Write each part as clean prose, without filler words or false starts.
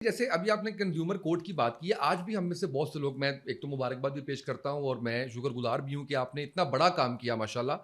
जैसे अभी आपने कंज्यूमर कोर्ट की बात की है, आज भी हम में से बहुत से लोग, मैं एक तो मुबारकबाद भी पेश करता हूँ और मैं शुक्रगुजार भी हूँ कि आपने इतना बड़ा काम किया माशाल्लाह।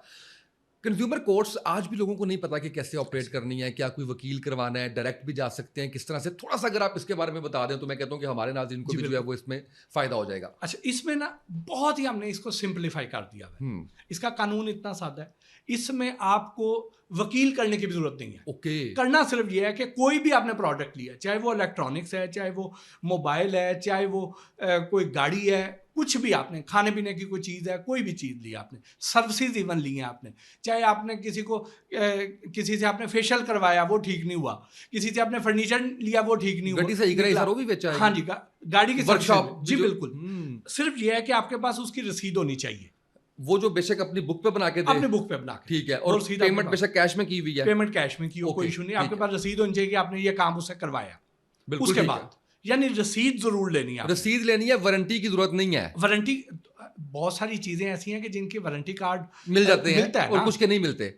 कंज्यूमर कोर्ट्स आज भी लोगों को नहीं पता कि कैसे ऑपरेट करनी है, क्या कोई वकील करवाना है, डायरेक्ट भी जा सकते हैं, किस तरह से? थोड़ा-सा अगर आप इसके बारे में बता दें तो मैं कहता हूँ कि हमारे नाज़रीन को जी, भी जो है बिल्कुल। वो इसमें फ़ायदा हो जाएगा। अच्छा, इसमें ना बहुत ही हमने इसको सिंप्लीफाई कर दिया है। हुँ, इसका कानून इतना सादा है, इसमें आपको वकील करने की भी ज़रूरत नहीं है। ओके। करना सिर्फ ये है कि कोई भी आपने प्रोडक्ट लिया, चाहे वो इलेक्ट्रॉनिक्स है, चाहे वो मोबाइल है, चाहे वो कोई गाड़ी है, कुछ भी आपने खाने पीने की कोई चीज़ है, कोई भी चीज़ ली आपने, सर्विसेज इवन ली हैं आपने, चाहे आपने किसी से आपने फेशियल करवाया वो ठीक नहीं हुआ, किसी से आपने फर्नीचर लिया वो ठीक नहीं हुआ गड्डी सही कराई निकला। सर, वो भी बेचा है हाँ कि? जी, गाड़ी की वर्कशॉप सर्विसेज जी जो बिल्कुल। सिर्फ ये है कि आपके पास उसकी रसीद होनी चाहिए, वो जो बेशक अपनी बुक पे बना के दे। अपनी बुक पे बना के, ठीक है, वो और रसीद आपके पेमेंट पास, बेशक कैश में की हुई है। पेमेंट कैश में की हो, कोई ओके, इशू नहीं, ठीक आपके है। पास रसीद होनी चाहिए कि आपने ये काम उससे करवाया। बिल्कुल उसके ठीक बाद है। यानी रसीद जरूर लेनी है आपने। रसीद लेनी है, वारंटी की ज़रूरत नहीं है। वारंटी, बहुत सारी चीजें ऐसी हैं कि जिनकी वारंटी कार्ड मिल जाते हैं मिलता है और ना। कुछ के नहीं मिलते।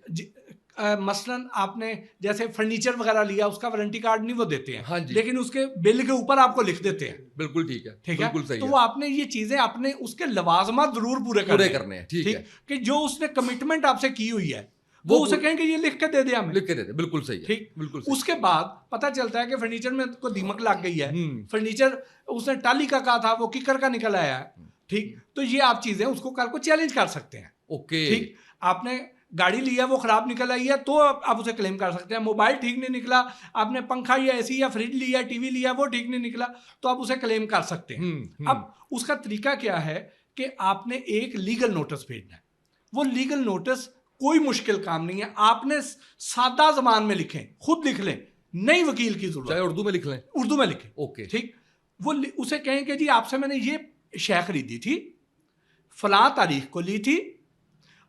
मसलन आपने जैसे फर्नीचर वगैरह लिया, उसका वारंटी कार्ड नहीं वो देते हैं, हाँ जी। लेकिन उसके बिल के ऊपर आपको लिख देते हैं। बिल्कुल ठीक है, ठीक है, बिल्कुल सही तो है। वो आपने ये चीजें अपने उसके लवाजमात जरूर पूरे पूरे करने हैं, ठीक है। कि जो उसने कमिटमेंट आपसे की हुई है वो वो उसे कहेंगे ये लिख के दे दे हमें। लिख के देते, बिल्कुल सही है। ठीक, बिल्कुल सही। उसके बाद पता चलता है कि फर्नीचर में को दीमक लग गई है, हम्म। फर्नीचर उसने टाली का कहा था वो किकर का निकल आया है। ठीक, तो ये आप चीजें उसको कल को चैलेंज कर सकते हैं। ओके। ठीक, आपने गाड़ी लिया वो खराब निकल आई है तो आप उसे क्लेम कर सकते हैं। मोबाइल ठीक नहीं निकला, आपने पंखा या एसी या फ्रिज लिया, टीवी लिया, वो ठीक नहीं निकला, तो आप उसे क्लेम कर सकते हैं। अब उसका तरीका क्या है कि आपने एक लीगल नोटिस भेजना है। वो लीगल नोटिस कोई मुश्किल काम नहीं है, आपने सादा जबान में लिखें, खुद लिख लें, नई वकील की जरूरत, चाहे उर्दू में लिख लें। उर्दू में लिखें। ओके। ठीक, वो उसे कहें कि जी आपसे मैंने ये शय खरीदी थी, फलां तारीख को ली थी,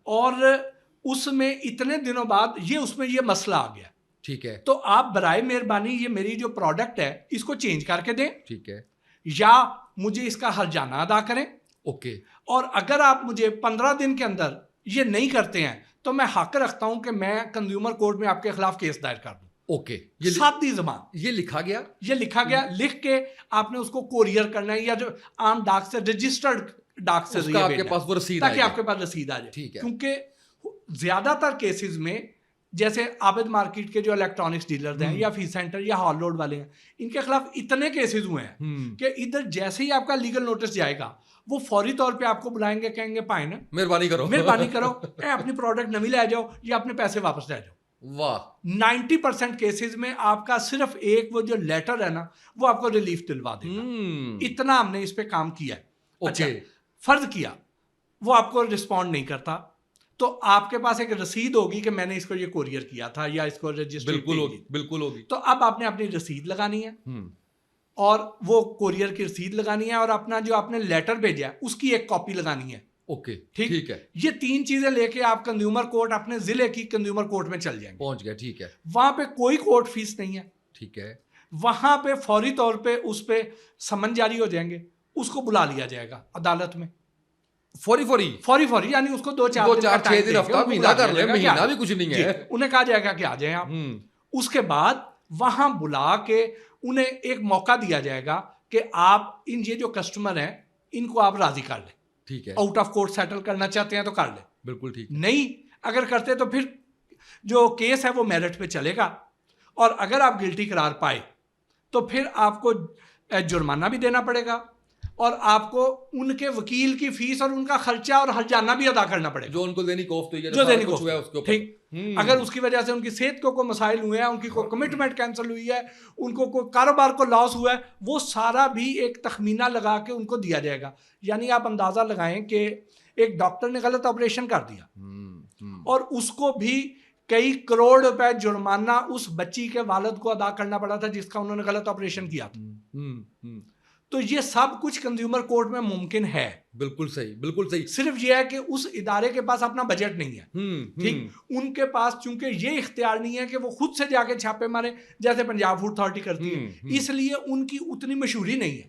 और उसमें इतने दिनों बाद ये उसमें ये मसला आ गया। ठीक है। तो आप बराए मेहरबानी ये मेरी जो प्रोडक्ट है इसको चेंज करके दें, ठीक है। या मुझे इसका हर्जाना अदा करें। ओके। और अगर आप मुझे 15 दिन के अंदर ये नहीं करते हैं तो मैं हक रखता हूं कि मैं कंज्यूमर कोर्ट में आपके खिलाफ केस दायर कर दूं। ओके। सादी जबान ये लिखा गया। ये लिखा गया, लिख के आपने उसको कोरियर करना है, या जो आम डाक से रजिस्टर्ड डाक से उसका आपके पास वो रसीद ताकि आएगी। आपके पास रसीद आ जाए। ठीक है। क्योंकि ज्यादातर केसेस में जैसे आबिद मार्केट के जो इलेक्ट्रॉनिक्स डीलर हैं या फीस सेंटर या हॉल लोड वाले हैं, इनके खिलाफ इतने केसेस हुए हैं कि इधर जैसे ही आपका लीगल नोटिस जाएगा वो फौरी तौर पे आपको बुलाएंगे, कहेंगे भाई ना मेहरबानी करो, मेहरबानी करो, अपनी प्रोडक्ट नवी ले जाओ या अपने पैसे वापस ले जाओ। वाह। 90% केसेस में आपका सिर्फ एक वो जो लेटर है ना वो आपको रिलीफ दिलवा देगा। इतना हमने इस पे काम किया है। अच्छा, फर्ज किया वो आपको रिस्पॉन्ड नहीं करता तो आपके पास एक रसीद होगी कि मैंने इसको ये कोरियर किया था या इसको रजिस्टर। बिल्कुल होगी, बिल्कुल होगी। तो अब आपने अपनी रसीद लगानी है और वो कोरियर की रसीद लगानी है और अपना जो आपने लेटर भेजा है उसकी एक कॉपी लगानी है। ओके, ठीक है। ये 3 चीजें लेके आप कंज्यूमर कोर्ट, अपने जिले की कंज्यूमर कोर्ट में चल जाएंगे। पहुंच गया, ठीक है। वहां पे कोई कोर्ट फीस नहीं है। ठीक है। वहां पे फौरी तौर पे उस पे समन जारी हो जाएंगे, उसको बुला लिया जाएगा अदालत में। फौरी यानी उसको 2-4 दिन हफ्ता महीना कर ले, महीना भी कुछ नहीं है। उन्हें कहा जाएगा कि आ जाए आप। उसके बाद वहां बुला के उन्हें एक मौका दिया जाएगा कि आप इन ये जो कस्टमर हैं इनको आप राजी कर लें। ठीक है। आउट ऑफ कोर्ट सेटल करना चाहते हैं तो कर ले, बिल्कुल ठीक। नहीं अगर करते तो फिर जो केस है वो मेरिट पे चलेगा, और अगर आप गिल्टी करार पाए तो फिर आपको जुर्माना भी देना पड़ेगा और आपको उनके वकील की फीस और उनका खर्चा और हर्जाना भी अदा करना पड़ेगा, जो उनको देनी कोफ्त हुई है, जो देनी कोफ्त हुआ है उसके ऊपर। ठीक, अगर उसकी वजह से उनकी सेहत को कोई मसाइल हुए हैं, उनकी कोई कमिटमेंट कैंसिल हुई है, उनको कोई कारोबार को लॉस हुआ है, वो सारा भी एक तखमीना लगा के उनको दिया जाएगा। यानी आप अंदाजा लगाएं कि एक डॉक्टर ने गलत ऑपरेशन कर दिया और उसको भी कई करोड़ रुपए जुर्माना उस बच्ची के वालिद को अदा करना पड़ा था जिसका उन्होंने गलत ऑपरेशन किया था। तो ये सब कुछ कंज्यूमर कोर्ट में मुमकिन है। बिल्कुल सही, बिल्कुल सही। सिर्फ ये है कि उस इदारे के पास अपना बजट नहीं है। ठीक, उनके पास चूंकि ये इख्तियार नहीं है कि वो खुद से जाके छापे मारे जैसे पंजाब फूड अथॉरिटी करती है, इसलिए उनकी उतनी मशहूरी नहीं है।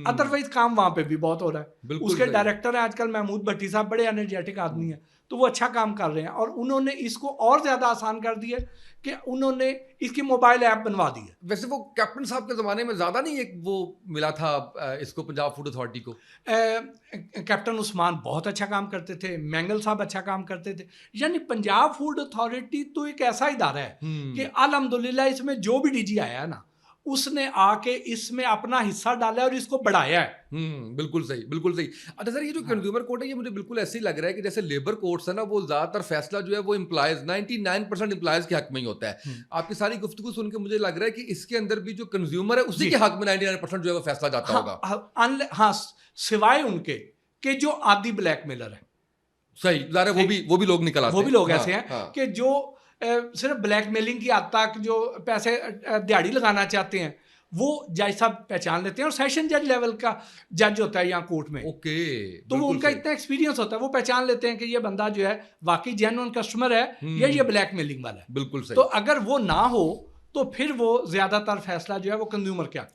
अदरवाइज काम वहां पे भी बहुत हो रहा है। उसके डायरेक्टर है आजकल महमूद भट्टी साहब, बड़े एनर्जेटिक आदमी है, तो वो अच्छा काम कर रहे हैं। और उन्होंने इसको और ज़्यादा आसान कर दिया कि उन्होंने इसकी मोबाइल ऐप बनवा दी है। वैसे वो कैप्टन साहब के ज़माने में ज़्यादा नहीं एक वो मिला था इसको पंजाब फूड अथॉरिटी को? कैप्टन उस्मान बहुत अच्छा काम करते थे, मैंगल साहब अच्छा काम करते थे। यानी पंजाब फूड अथॉरिटी तो एक ऐसा इदारा है कि अल्हम्दुलिल्लाह इसमें जो भी डीजी आया है ना, उसने आके इसमें अपना हिस्सा डाला है और इसको बढ़ाया है। बिल्कुल सही, बिल्कुल सही। अच्छा सर, ये जो कंज्यूमर कोर्ट है ये मुझे बिल्कुल ऐसे ही लग रहा है कि जैसे लेबर कोर्ट्स है ना, वो ज़्यादातर फैसला जो है वो एम्प्लॉयज़ 99% एम्प्लॉयज़ के हक में ही होता है। आपकी सारी गुफ्तगू सुन के मुझे लग रहा है कि इसके अंदर भी जो कंज्यूमर है उसी जी। के हक में 99% जो है वो फैसला जाता होगा। हाँ, सिवाय उनके कि जो आदि ब्लैकमेलर है। सही, ज़ाहिर है वो भी लोग निकल आते वो हैं। भी लोग हाँ, ऐसे हैं हाँ। कि जो सिर्फ ब्लैकमेलिंग की हद तक जो पैसे दिहाड़ी लगाना चाहते हैं, वो जज साहब पहचान लेते हैं। और सेशन जज लेवल का जज होता है यहाँ कोर्ट में, ओके, तो वो बिल्कुल उनका सही। इतना एक्सपीरियंस होता है, वो पहचान लेते हैं कि ये बंदा जो है वाकई जेन्युइन कस्टमर है या ये ब्लैकमेलिंग वाला है। बिल्कुल सही। तो अगर वो ना हो तो फिर वो ज्यादातर फैसला जो है वो कंज्यूमर के हक में।